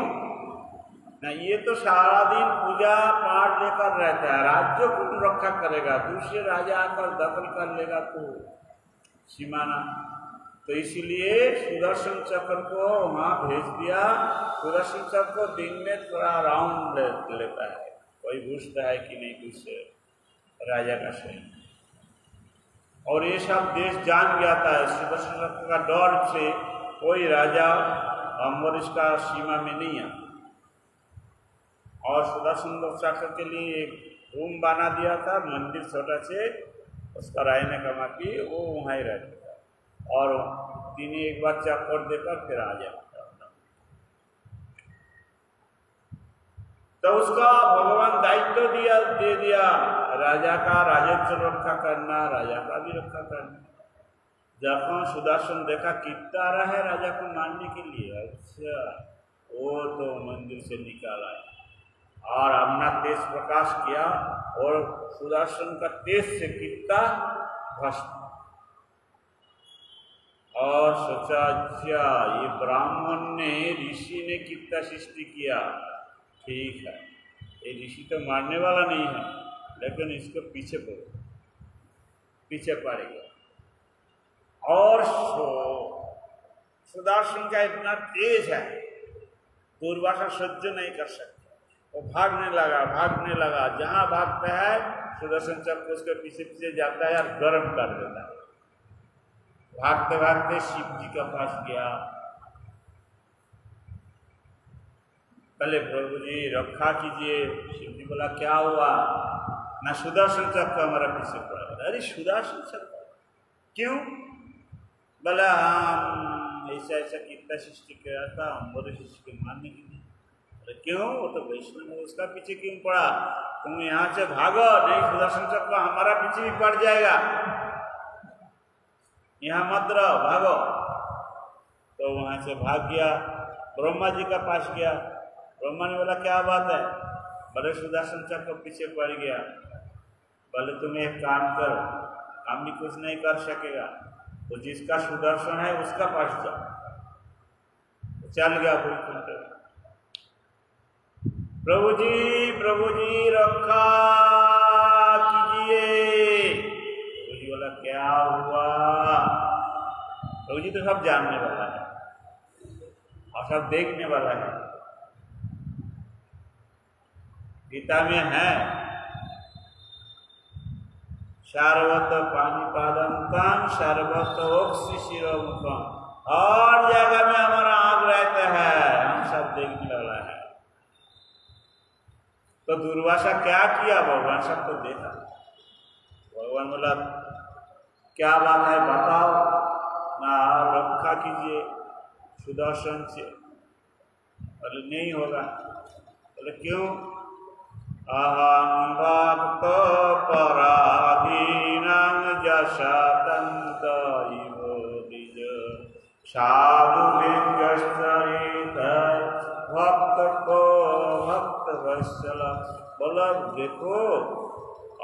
Speaker 1: ना? ये तो सारा दिन पूजा पाठ लेकर रहता है, राज्य को रक्षा करेगा, दूसरे राजा आकर दखल कर लेगा तो सीमाना। तो इसीलिए सुदर्शन चक्र को वहां भेज दिया। सुदर्शन चक्र दिन में थोड़ा राउंड लेता है, कोई घुसता है कि नहीं दूसरे राजा का सैन्य, और ये सब देश जान गया था। सुदर्शन चक्र का डर से कोई राजा अम्बरीश का सीमा में नहीं आता, और सुदर्शन चक्र के लिए एक रूम बना दिया था, मंदिर छोटा से, उसका रहने का मापी, वो वहाँ ही रहता था, और दिन एक बार चक्कर देकर फिर आ जाता। तो उसका भगवान दायित्व दे दिया, राजा का राजस्व रक्षा करना, राजा का भी रक्षा करना। जब सुदर्शन देखा कितना रहा है राजा को मारने के लिए, अच्छा वो तो मंदिर से निकाला है और अपना तेज प्रकाश किया, और सुदर्शन का तेज से कितना भस्म, और सोचा अच्छा ये ब्राह्मण ने, ऋषि ने कितना सृष्टि किया, ठीक है ये ऋषि तो मारने वाला नहीं है, लेकिन इसको पीछे पड़ेगा। और सुदर्शन का इतना तेज है, दुर्वासा सह्य नहीं कर सकता, वो भागने लगा, जहां भागता है सुदर्शन चक्र उसके पीछे पीछे जाता है और गर्म कर देता है। भागते भागते शिव जी के पास गया, पहले प्रभु जी रक्षा कीजिए। शिव जी बोला क्या हुआ? ना सुदर्शन चक्र हमारा पीछे पड़ा। अरे सुदर्शन चक्र क्यों? बोला हम ऐसा कितना सृष्टि किया था, हमारे सृष्टि के मानने के लिए। क्यों? वो तो वैष्णव है, उसका पीछे क्यों पड़ा? तुम यहाँ से भागो, नहीं सुदर्शन चक्र हमारा पीछे भी पड़ जाएगा, यहाँ मत रहो, भागो। तो वहां से भाग गया, ब्रह्मा जी का पास गया। ब्रह्मा ने बोला क्या बात है? बोले सुदर्शन चक्र पीछे पड़ गया। बोले तुम एक काम करो, हम भी कुछ नहीं कर सकेगा, तो जिसका सुदर्शन है उसका पास जाओ। चल गया वैकुंठ। प्रभु जी रक्षा कीजिए। प्रभु जी बोला क्या हुआ? प्रभु जी तो सब जानने वाला है और सब देखने वाला है। गीता में है सर्वत पाणिपादंतम सर्वत शिरोमुखम, हर जगह में हमारा आग रहता है, हम सब देखने वाला है। तो दुर्वासा क्या किया? भगवान सब तो देखा। भगवान बोला क्या बात है बताओ ना, रक्षा कीजिए सुदर्शन से। बोले नहीं होगा। बोले क्यों? अहं भक्त पराधीनं जशतंत इवो द्विज साधु विज्ञश्चरित भक्त को भक्त वत्सल। बोला देखो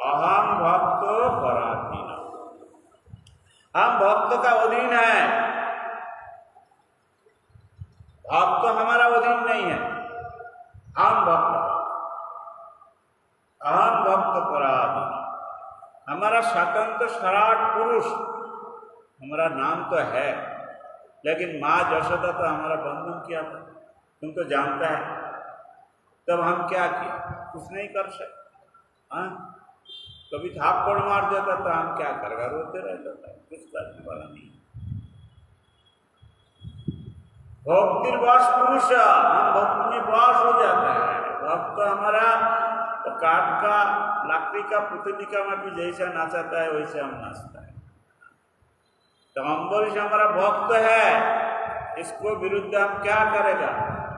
Speaker 1: अहं भक्त पराधीन, हम भक्त का अधीन है, भक्त हमारा अधीन नहीं है, हम भक्त। अहम भक्त पराधीन, हमारा स्वतंत्र सराट पुरुष, हमारा नाम तो है, लेकिन माँ यशोदा तो हमारा बंधन किया था, तुम तो जानता है। तब हम क्या किए? कुछ नहीं कर सकते। कभी थापड़ मार देता तो हम क्या करेगा? रोते रह जाता है, कुछ करने वाला नहीं। भक्तिर्वास पुरुष, हम भक्त में वास हो जाता है। भक्त हमारा तो काठ का लकड़ी का पुतलिका में भी जैसा नाचाता है वैसे हम नाचता है। तो अम्बरीश हमारा भक्त है, इसको विरुद्ध हम क्या करेगा?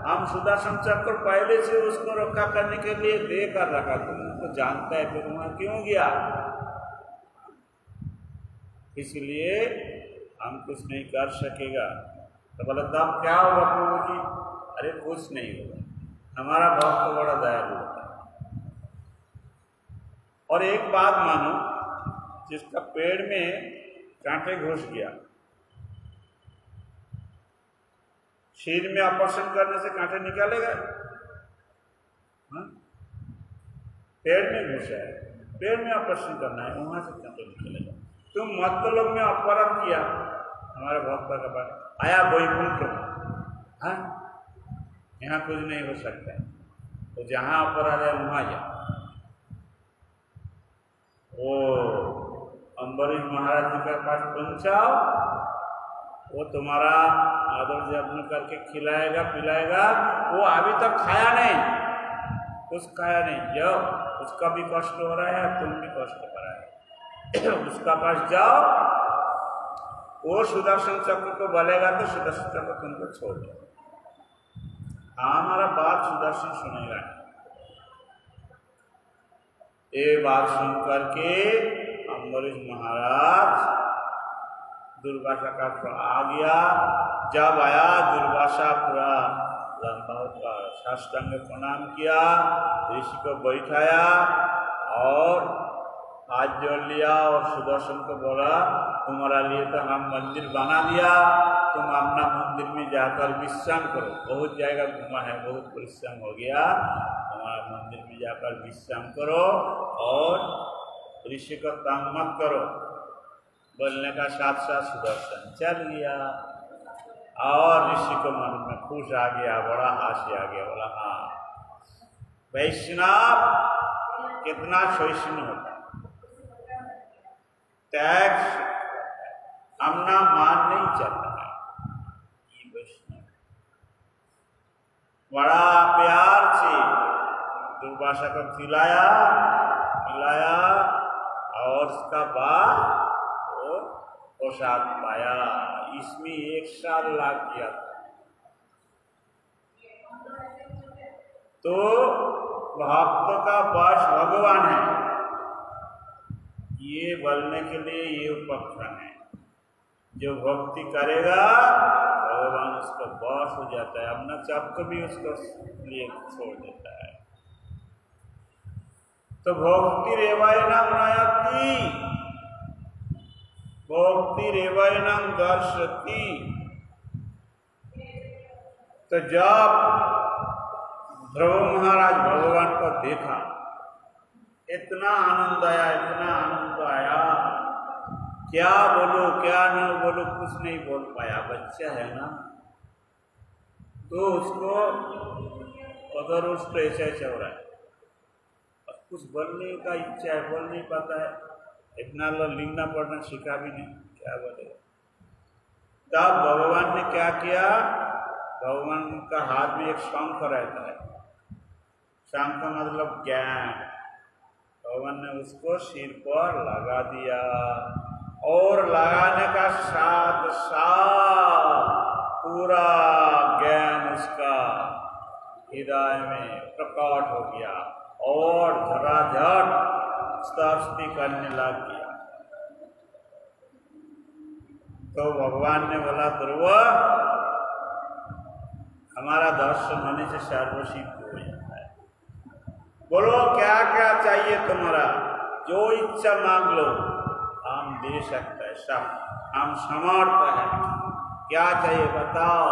Speaker 1: हम सुदर्शन चक्र पहले से उसको रक्षा करने के लिए देकर रखा, तुम तो जानता है, फिर वहां क्यों गया? इसलिए हम कुछ नहीं कर सकेगा। तो बोला तब क्या होगा प्रभु जी? अरे कुछ नहीं होगा, हमारा भक्त बड़ा दयालु होता है। और एक बात मानो, जिसका पेड़ में कांटे घुस गया, शरीर में ऑपरेशन करने से कांटे निकालेगा? पेड़ में घुसा है, पेड़ में ऑपरेशन करना है, वहां से कांटे निकलेगा। तुम मतलब में अपराध किया, हमारे भक्त का पास आया वैकुंठ में, यहाँ कुछ नहीं हो सकता है, तो जहां अपराध है वहां जा। वो अम्बरीश महाराज जी के पास पहुंचाओ, वो तुम्हारा आदर जत्न करके खिलाएगा पिलाएगा। वो अभी तक खाया नहीं, कुछ खाया नहीं, जाओ, उसका भी कष्ट हो रहा है, तुम भी कष्ट कर रहा है, उसका पास जाओ, वो सुदर्शन चक्र को बोलेगा तो सुदर्शन चक्र तुमको छोड़ दो। हमारा बात सुदर्शन सुनेगा। ये बात सुन करके अम्बरीश महाराज दुर्वासा का आ गया। जब आया दुर्वासा पूरा लंबा का साष्टांग प्रणाम किया, ऋषि को बैठाया और हाथ जोड़ लिया और सुदर्शन को बोला तुम्हारा लिए तो हम मंदिर बना दिया, तुम अपना मंदिर में जाकर विश्राम करो। बहुत जगह घूमा है, बहुत परिश्रम हो गया, हमारा मंदिर में जाकर विश्राम करो और ऋषि को तंग मत करो। बोलने का साथ साथ सुदर्शन चल गया और ऋषि को मन में खुश आ गया, बड़ा हास्य आ गया। बोला हाँ, वैष्णव कितना सहिष्णु होता है, टैक्स अपना मान नहीं चलता है। ये वैष्णव बड़ा प्यार से दुर्वासा को खिलाया और उसका बाद वो प्रसाद पाया। इसमें 1 साल लग गया था। तो भक्त का वश भगवान है, ये बोलने के लिए ये उपक्रम है। जो भक्ति करेगा भगवान उसका वश हो जाता है, अपना चक्र भी उसको लिए छोड़ देता है। तो भक्ति रेवायनम नयति, भक्ति रेवायनम दर्शति। तो जब ध्रुव महाराज भगवान को देखा, इतना आनंद आया, इतना आनंद आया, क्या बोलो क्या न बोलो, कुछ नहीं बोल पाया। बच्चा है ना, तो उसको अगर उसको ऐसा चल रहा है, कुछ बोलने का इच्छा है, बोल नहीं पाता है, इतना लिखना पढ़ना सीखा भी नहीं, क्या बोलेगा। तब भगवान ने क्या किया, भगवान का हाथ में एक शंख रहता है, शंख का मतलब ज्ञान, भगवान ने उसको सिर पर लगा दिया और लगाने का साथ साथ पूरा ज्ञान उसका हृदय में प्रकट हो गया और झटाझट स्तुति करने लग गया। तो भगवान ने बोला, ध्रुव हमारा दर्शन होने से सर्वसिद्ध हो जाता है, बोलो क्या क्या चाहिए तुम्हारा, जो इच्छा मांग लो, हम दे सकते हैं, सब हम समर्थ हैं, क्या चाहिए बताओ।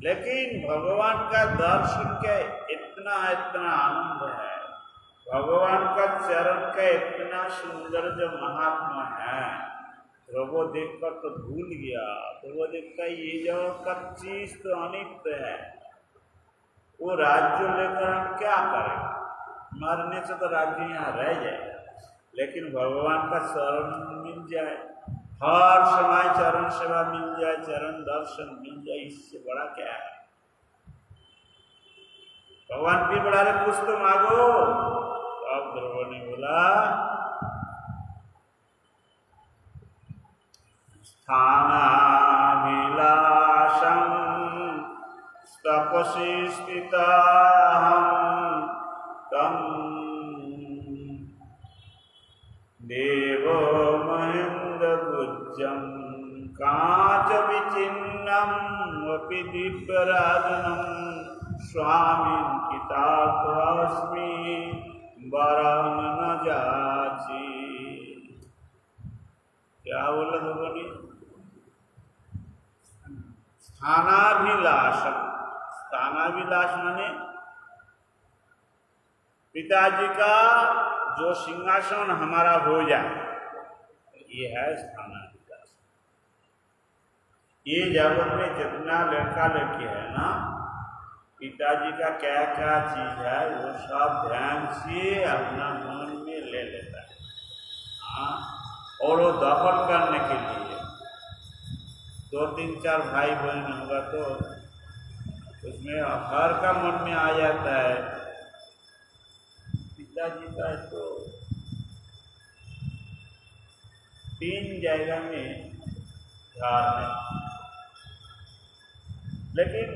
Speaker 1: लेकिन भगवान का दर्शन के इतना इतना आनंद है, भगवान का चरण का इतना सुंदर जो महात्मा है, ध्रुव देखकर तो भूल गया। ध्रुव देखता ये जो चीज तो अनित्य है, वो राज्य लेकर हम क्या करें, मरने से तो राज्य यहाँ रह जाएगा, लेकिन भगवान का चरण मिल जाए, हर समय चरण सेवा मिल जाए, चरण दर्शन मिल जाए, इससे बड़ा क्या है। भगवान की बड़ा रे कुछ तो मांगो। अब ध्रुव ने बोला, स्थानाभिलाषं तपसि स्थिताहं तं देवो महेन्द्रगुज्जं काचविचिन्नम् अपि दिव्यराजनं स्वामिन् कृतार्थोऽस्मि वरं न जाचि। क्या बोला भगवान? स्थानाभिलाष, स्थानाभिलाष माने पिताजी का जो सिंहासन हमारा हो जाए, ये है स्थानाभिलाष। ये जगत में जितना लड़का लड़की है ना, पिताजी का क्या क्या चीज है वो सब ध्यान से अपना मन में ले लेता है, हाँ, और वो दफन करने के लिए 2-3-4 भाई बहन होगा तो उसमें हर का मन में आ जाता है, पिताजी का तो 3 जगह में घर है, लेकिन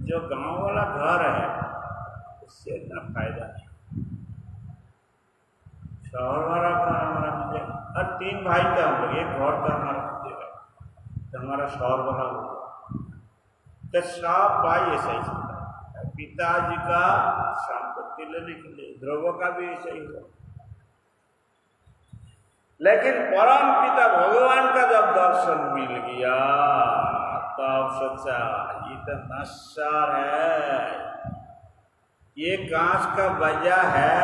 Speaker 1: जो गांव वाला घर है उससे इतना फायदा नहीं। शहर वाला घर हमारा मुझे और 3 भाई का हम लोग, एक घर का हमारा देगा तो हमारा शहर वाला होगा, तो सब भाई ऐसा ही चलता है। पिताजी का संपत्ति लेने के लिए ध्रुव का भी ऐसा ही हुआ, लेकिन परम पिता भगवान का जब दर्शन मिल गया तब सोचा ये तो नश्वर है, ये कांच का बजा है,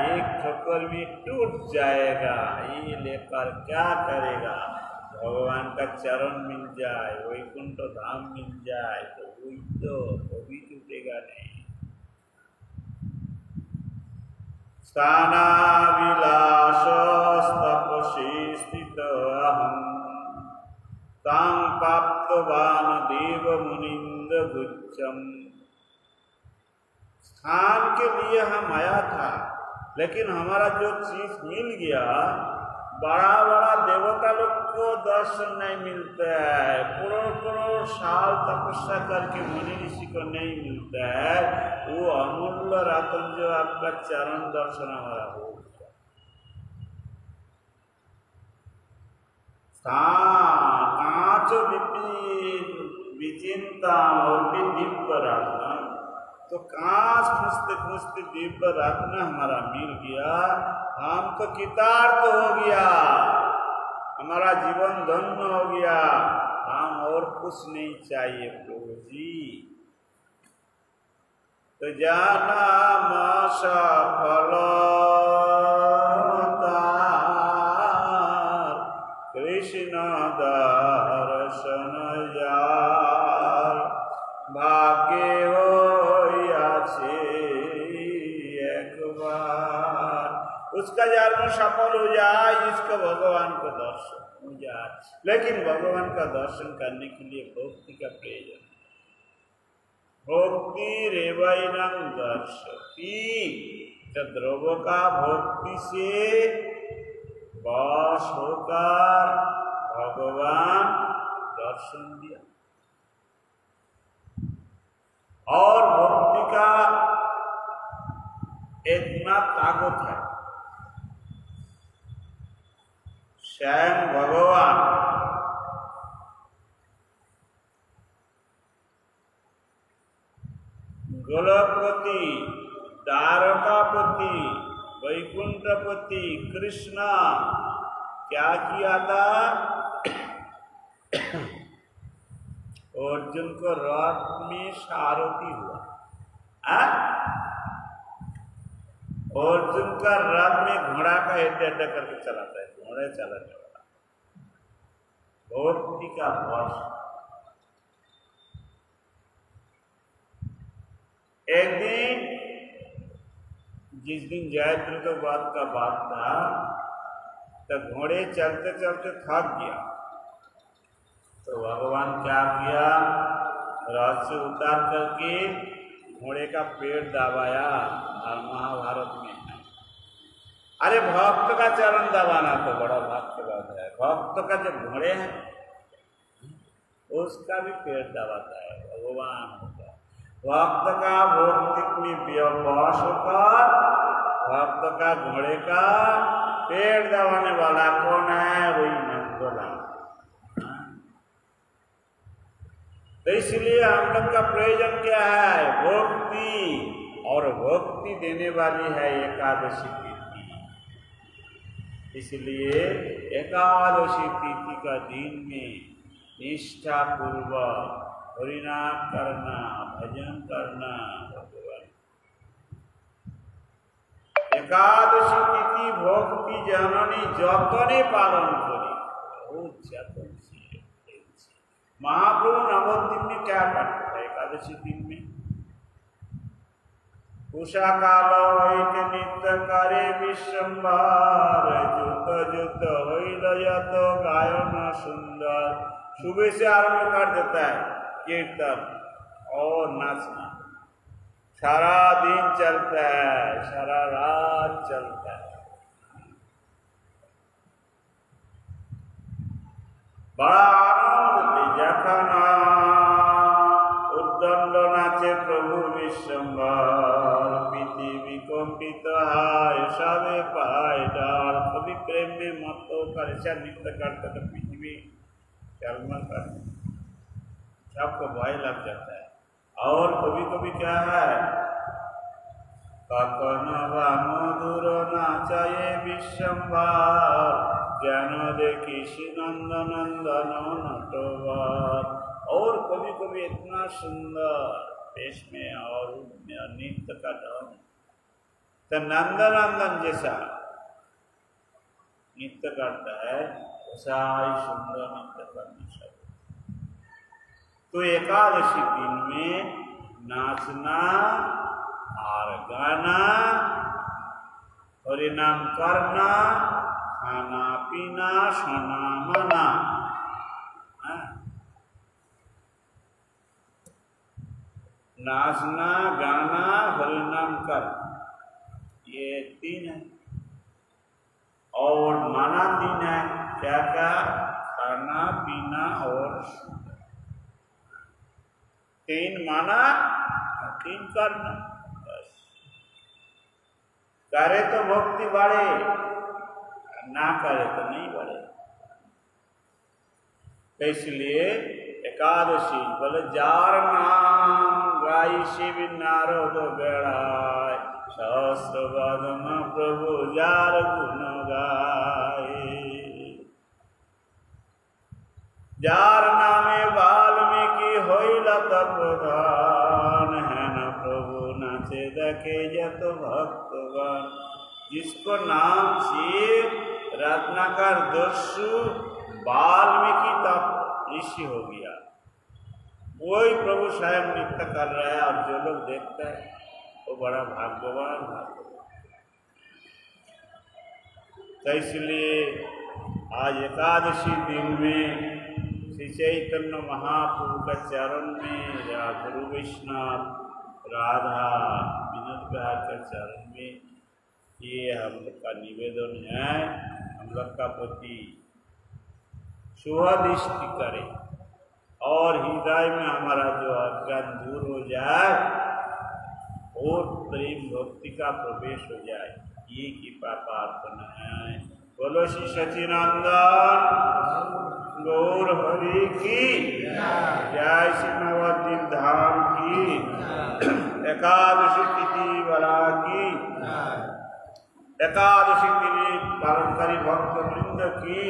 Speaker 1: एक ठोकर में टूट जाएगा, ये लेकर क्या करेगा। भगवान का चरण मिल जाए, वैकुंठ धाम मिल जाए तो वही तो, वो भी टूटेगा नहीं। स्थानाभिलाषस्तपसि स्थितोऽहं तां प्राप्तवान् देवमुनीन्द्रगुच्छम्। स्थान के लिए हम आया था, लेकिन हमारा जो चीज मिल गया, बड़ा बड़ा देवता लोग को दर्शन नहीं मिलता है, करोड़ करोड़ साल तपस्या करके मुनि ऋषि को नहीं मिलता है, वो अमूल्य रत्न जो आपका चरण दर्शन हमारा हो गया। कांच विचिंता और भी दिव्य रत्न, तो कांच खुजते खुजते दिव्य रत्न हमारा मिल गया, हम तो कृतार्थ हो गया, हमारा जीवन धन्य हो गया, हम और कुछ नहीं चाहिए प्रभु जी। तो जाना सफल कृष्ण दर्शन जार भाग्य होइयाछे एक बार। उसका जन्म सफल हो जाए, इसका भगवान का दर्शन हो जाए। लेकिन भगवान का दर्शन करने के लिए भक्ति का प्रयोजन। भक्ति रेवैनं दर्शति, द्रव का भक्ति से बस होकर भगवान दर्शन दिया। और भक्ति का इतना ताकत है, स्वयं भगवान गोलकपति, द्वारकापति, वैकुंठपति कृष्ण क्या किया था? अर्जुन को रथ में सारथी हुआ। अर्जुन का रथ में घोड़ा का हेड करके चलाता है, घोड़े चलाने वाला। भक्ति का वर्ष। एक दिन, जिस दिन जयद्रथ का बात था, तो घोड़े चलते चलते थक गया, तो भगवान क्या किया? रथ से उतार करके घोड़े का पेट दबाया। महाभारत में है। अरे भक्त का चरण दबाना तो बड़ा भक्त की बात है। भक्त का जो घोड़े हैं उसका भी पेट दबाता है भगवान होता। भक्त का भक्ति में व्यवहास होकर भक्त का घोड़े का पेट दबाने वाला कौन है? वही नंदलाल। तो इसलिए हम लोग का प्रयोजन क्या है? भक्ति। और भक्ति देने वाली है एकादशी तिथि। इसलिए एकादशी तिथि का दिन में निष्ठा पूर्वक हरिनाम करना, भजन करना भगवान। एकादशी तिथि भक्ति जननी जतने पालन करी, बहुत जतन से। महाप्रभु नवोत्तम में क्या करते थे एकादशी दिन में? उषा काल होइत नित्य करे विश्वम्भर, जुत जुत होइल यत गायन सुंदर। सुबह से आरंभ कर देता है कीर्तन और नाचना, सारा दिन चलता है, सारा रात चलता है। बड़ा आनंद जखन उद्दंड नाचे प्रभु विश्वम्भर, पृथ्वी कंपित हाय सबे पाए डार। कभी प्रेम में मत होकर ऐसा नृत्य करते तो पृथ्वी चलमल कर, सबको भय लग जाता है। और कभी कभी क्या है? कखन बा मधुर नाचाए विश्वम्भर, ज्ञान देखी नंद नंदन नटवर। और कभी कभी इतना सुंदर पेश में और नृत्य का ढंग, तो नंदनंदन जैसा नृत्य करता है वैसा ही सुंदर नृत्य करना चाहिए। तो एकादशी दिन में नाचना और गाना, हरिनाम करना, खाना पीना, सोना मना, नाचना, गाना, हरिनाम करना, ये तीन है। और माना तीन है, क्या क्या? खाना पीना और सोना। तीन माना, तीन करना। बस करे तो भक्ति बढ़े, ना करे तो नहीं बढ़े। इसलिए एकादशी बोले जार नाम गाई शिव नारद बेड़ाय, सहस्र बदन प्रभु जार गुण गाए। जार नामे वाल्मीकि होइल तत्वधान, है न प्रभु न सके जत भक्तगण। जिसको नाम से रत्नाकर दस्यु वाल्मीकि तक ऋषि हो गया, वही प्रभु स्वयं नित्य कर रहा है, और जो लोग देखते हैं वो बड़ा भाग्यवान भाग्यवान। तो इसलिए आज एकादशी दिन में श्री चैतन्य महाप्रभु का चरण में या गुरु वैष्णव राधा विनोद बिहार के चरण में ये हम लोग का निवेदन है, हम लोग का प्रति शुभदृष्टि करें और हृदय में हमारा जो अज्ञान दूर हो जाए और प्रेम भक्ति का प्रवेश हो जाए, ये कृपा प्रार्थना है। बोलो श्री सच्चिदानंद गौर हरि की जय, श्री नवद्वीप धाम की एकादशी तिथि वाला की, एकादशी तिथि पालनकारी भक्त वृंद की,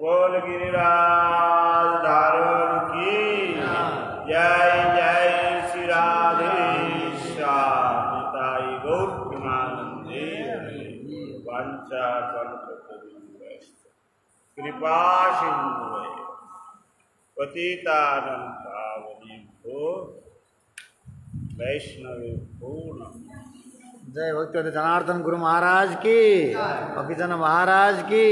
Speaker 1: बोल गिरिराज धारण की जय। जय श्री राधेश्याम गौर प्रेमानंदे वांछा कृपा सिंधु पतितानं पावनेभ्यो वैष्णवेभ्यो नमः।
Speaker 3: जय भक्ति जनार्दन गुरु महाराज की, भक्तिजन महाराज की।